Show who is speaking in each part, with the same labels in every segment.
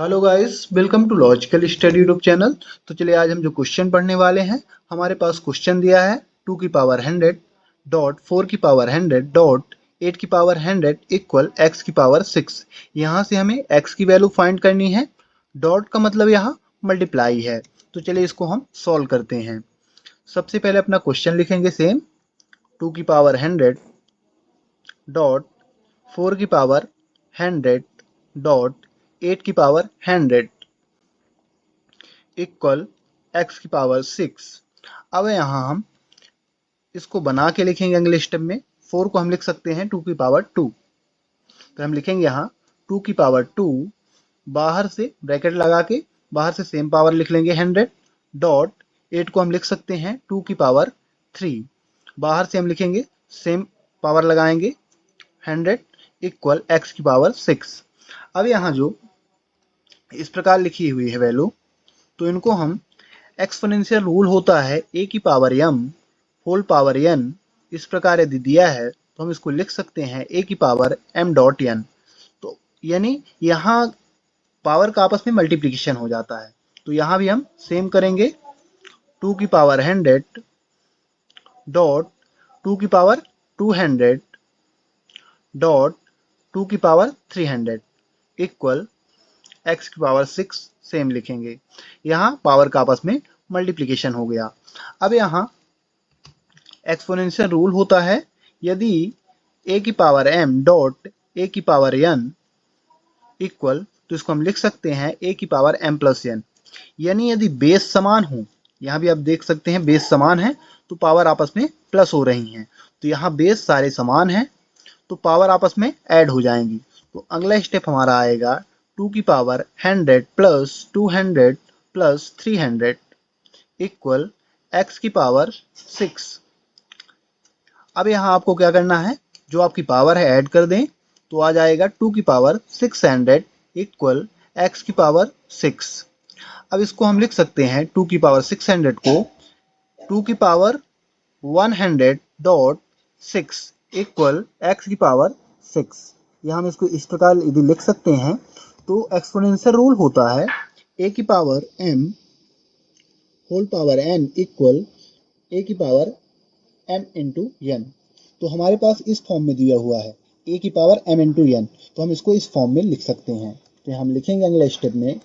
Speaker 1: Hello guys, welcome to logical study YouTube channel. तो चलिए आज हम जो क्वेश्चन पढ़ने वाले हैं, हमारे पास क्वेश्चन दिया है 2 की पावर 100 डॉट 4 की पावर 100 डॉट 8 की पावर 100 इक्वल x की पावर 6। यहाँ से हमें x की वैल्यू फाइंड करनी है। डॉट का मतलब यहाँ मल्टीप्लाई है। तो चलिए इसको हम सॉल्व करते हैं। सबसे पहले अपना क्वेश्चन लिखेंगे सेम 2 की पावर 100 डॉट 4 की पावर 100 डॉट 8 की पावर 100 इक्वल x की पावर 6। अब यहाँ हम इसको बना के लिखेंगे अगले स्टेप में। 4 को हम लिख सकते हैं 2 की पावर 2। तो हम लिखेंगे यहाँ 2 की पावर 2, बाहर से ब्रैकेट लगा के बाहर से सेम पावर लिख लेंगे 100 डॉट 8 को हम लिख सकते हैं 2 की पावर 3, बाहर से हम लिखेंगे सेम पावर लगाएंगे 100 इक्वल x की पावर 6। अब यहाँ जो इस प्रकार लिखी हुई है वैल्यू, तो इनको हम एक्सपोनेंशियल रूल होता है a की power m whole power n, इस प्रकार यदि दिया है तो हम इसको लिख सकते हैं a की पावर m डॉट n। तो यानी यहाँ पावर का आपस में मल्टीप्लिकेशन हो जाता है। तो यहाँ भी हम सेम करेंगे 2 की पावर 100 डॉट 2 की पावर 200 डॉट 2 की पावर 300 इक्वल x की पावर 6 सेम लिखेंगे। यहाँ पावर का आपस में मल्टीप्लिकेशन हो गया। अब यहाँ एक्सपोनेंशियल रूल होता है, यदि a की पावर m डॉट a की पावर n इक्वल, तो इसको हम लिख सकते हैं a की पावर m प्लस n। यानी यदि बेस समान हो, यहाँ भी आप देख सकते हैं बेस समान है तो पावर आपस में प्लस हो रही हैं। तो यहाँ बेस सारे समान हैं तो पावर आपस में ऐड हो जाएंगी। तो अगला स्टेप हमारा आएगा 2 की power 100 plus 200 plus 300 equal x की पावर 6। अब यहाँ आपको क्या करना है, जो आपकी पावर है ऐड कर दें तो आ जाएगा 2 की पावर 600 इक्वल x की पावर 6। अब इसको हम लिख सकते हैं 2 की पावर 600 को 2 की पावर 100 डॉट 6 इक्वल x की पावर 6। यहाँ हम इसको इस प्रकार यदि लिख सकते हैं तो एक्सपोनेंशियल रूल होता है a की power m whole power n equal a की पावर m इंटू n। तो हमारे पास इस फॉर्म में दिया हुआ है a की पावर m इंटू n, तो हम इसको इस फॉर्म में लिख सकते हैं। तो हम लिखेंगे अगले स्टेप में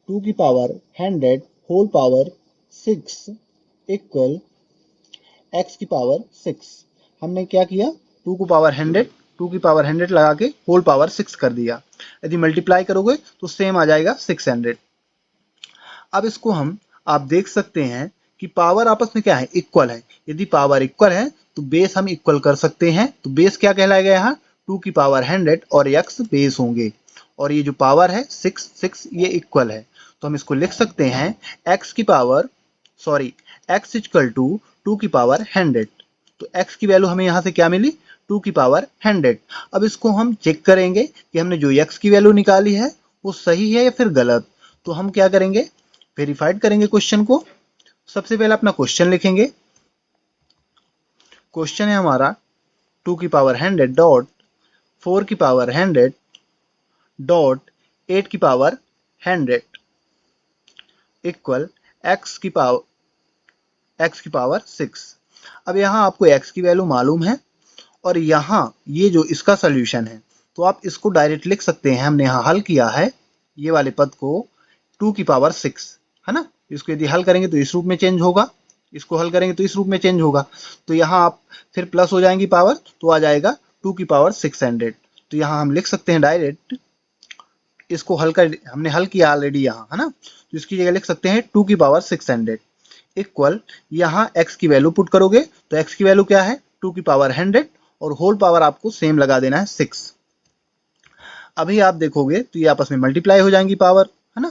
Speaker 1: 2 की power 100 whole power 6 equal x की पावर 6। हमने क्या किया, 2 को पावर 100 2 की पावर 100 लगा के होल पावर 6 कर दिया। यदि मल्टीप्लाई करोगे तो सेम आ जाएगा 600। अब इसको हम आप देख सकते हैं कि पावर आपस में क्या है, इक्वल है। यदि पावर इक्वल है तो बेस हम इक्वल कर सकते हैं। तो बेस क्या कहलाएगा, यहाँ 2 की पावर 100 और x बेस होंगे और ये जो पावर है 6 ये इक्वल है। तो हम इसको लिख सकते हैं x की पावर x इक्वल टू 2 की पावर 100। तो x की वैल्यू हमें यहाँ से क्या मिली, 2 की पावर 100। अब इसको हम चेक करेंगे कि हमने जो x की वैल्यू निकाली है वो सही है या फिर गलत। तो हम क्या करेंगे, वेरीफाइड करेंगे क्वेश्चन को। सबसे पहले अपना क्वेश्चन लिखेंगे। क्वेश्चन है हमारा 2 की पावर 100 डॉट 4 की पावर 100 डॉट 8 की पावर 100 इक्वल x की पावर 6। अब यहाँ आपको x की वैल्यू मालूम है और यहाँ ये जो इसका सोल्यूशन है, तो आप इसको डायरेक्ट लिख सकते हैं। हमने यहाँ हल किया है ये वाले पद को 2 की पावर 6, है ना। इसको यदि हल करेंगे तो इस रूप में चेंज होगा, इसको हल करेंगे तो इस रूप में चेंज होगा। तो यहाँ आप फिर प्लस हो जाएंगी पावर, तो आ जाएगा 2 की पावर 600। तो यहाँ हम लिख सकते हैं डायरेक्ट, इसको हल कर हमने हल किया ऑलरेडी यहाँ, है ना। तो इसकी जगह लिख सकते हैं 2 की पावर 600 इक्वल, यहाँ x की वैल्यू पुट करोगे तो x की वैल्यू क्या है, 2 की पावर 100 और होल पावर आपको सेम लगा देना है 6। अभी आप देखोगे तो ये आपस में मल्टीप्लाई हो जाएंगी पावर, है ना।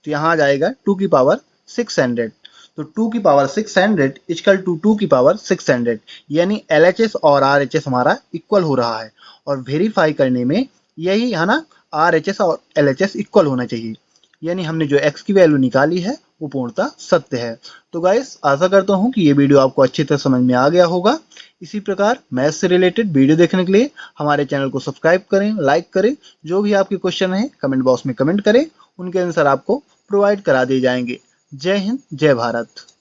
Speaker 1: तो यहाँ आ जाएगा 2 की पावर 600। तो 2 की पावर 600 इक्वल टू 2 की पावर 600, यानी LHS और RHS हमारा इक्वल हो रहा है। और वेरीफाई करने में यही है ना, RHS और LHS इक्वल होना चाहिए। यानी हमने जो x की वैल्यू निकाली है वो पूर्णतः सत्य है। तो गाइस आशा करता हूँ कि ये वीडियो आपको अच्छी तरह समझ में आ गया होगा। इसी प्रकार मैथ से रिलेटेड वीडियो देखने के लिए हमारे चैनल को सब्सक्राइब करें, लाइक करें। जो भी आपके क्वेश्चन हैं कमेंट बॉक्स में कमेंट करें, उनके आंसर आपको प्रोवाइड करा दिए जाएंगे। जय हिंद, जय भारत।